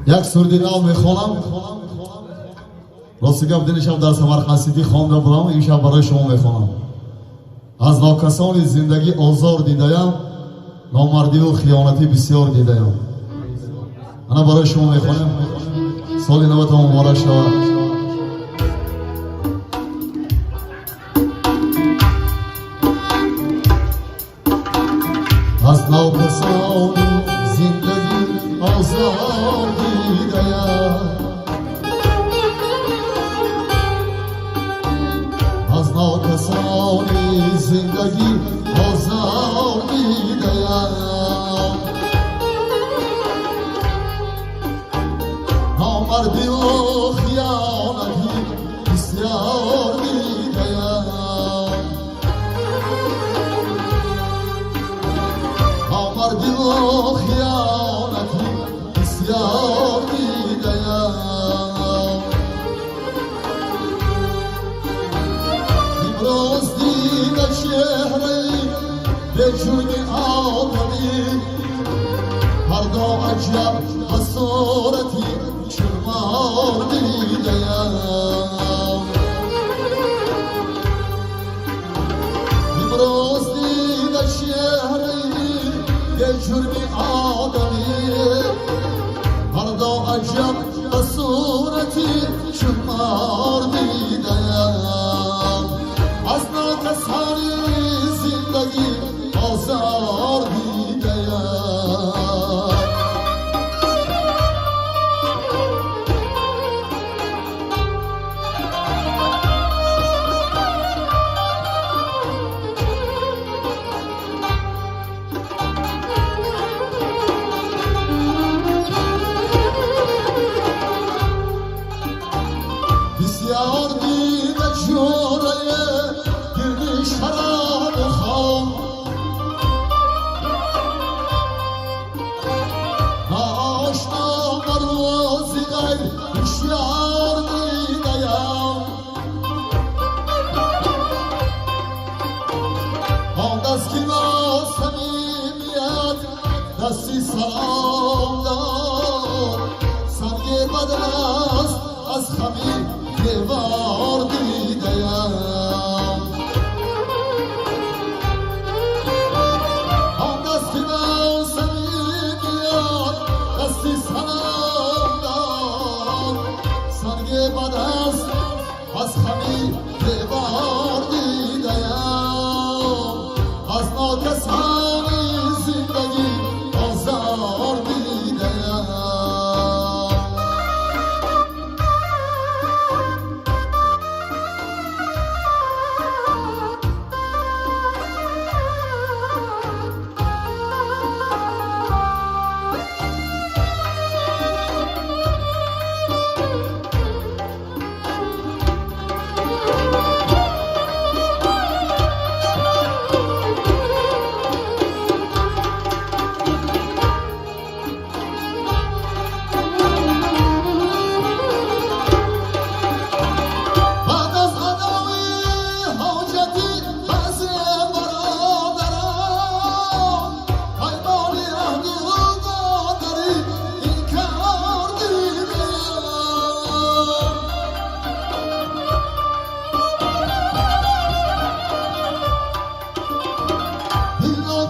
یک سردی نام میخوانم. راستی گپ دل شب در سمرقندی خوانده بودم، این شب برای شما میخوانم. از ناکسان زندگی آزار دیدم، نامردی و خیانتی بسیار دیدم. انا برای شما میخوانم. سال نوتان مبارک شود. از ناکسان زندگی آزار دیدم، از ناکسان زندگی آزار دیدم. نامردی و خیانتی بسیار دیدم، نامردی و خیانتی بسیار دیدم. امروز دیده چهره بجوی آدمی، هر دو عجب حسورتی چرمار دیدم. امروز دیده چهره بجوی آدمی، هر دو عجب حسورتی چرمار دیدم. از ناکسان زندگی آزار دیدم. بسیار دیده جوره گردی شراب خام، ناشنا مروزی غیر بسیار دیدیم. آن دست که با صمیمیت دستی سلام دار، سنگ بدن است از خمیر دیوار دیدیم. آن دستی با صمیمیت دستی سلام دار، سنگ بدن است از خمیر دیوار دیدیم. از ناکسان زندگی آزار دیدیم.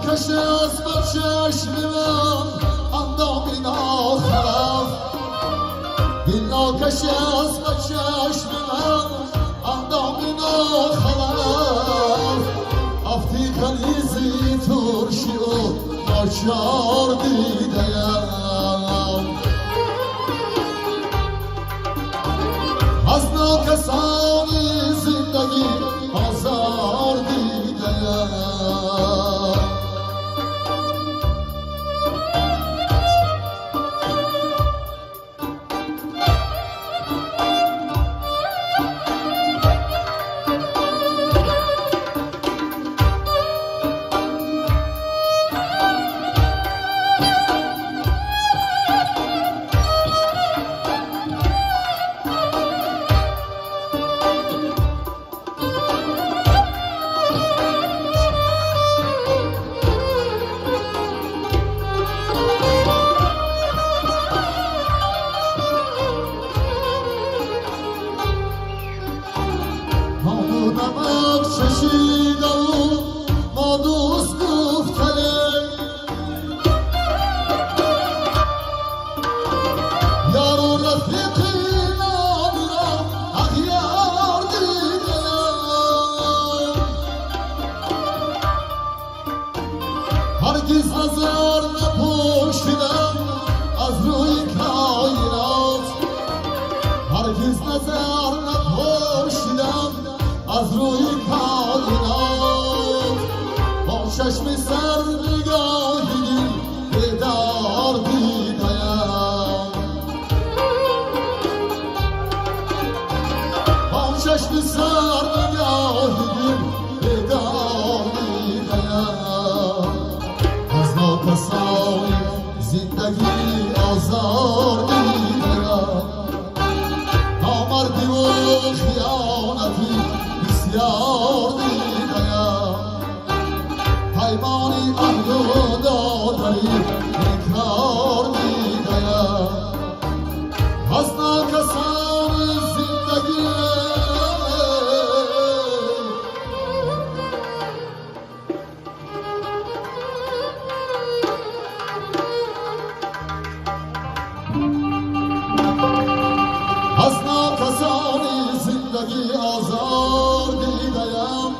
کش از چشم من اندامی ناخرم، دل کش از چشم من اندامی ناخرم. افتی کنیزی ترشی و ناچار دیدیم. از ناکسان زندگی آزار دیدیم. سر نگاه دل بیدار دیدم از ناکسانی زندگی آزار دیدم نامردی و خیانتی بسیار دیدم پیمانی عهد و دادنی انکار دیدم از ناکسان زندگی از ناکسان زندگی آزار دیدم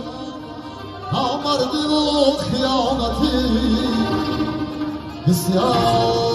نامردی و خیانتی بسیار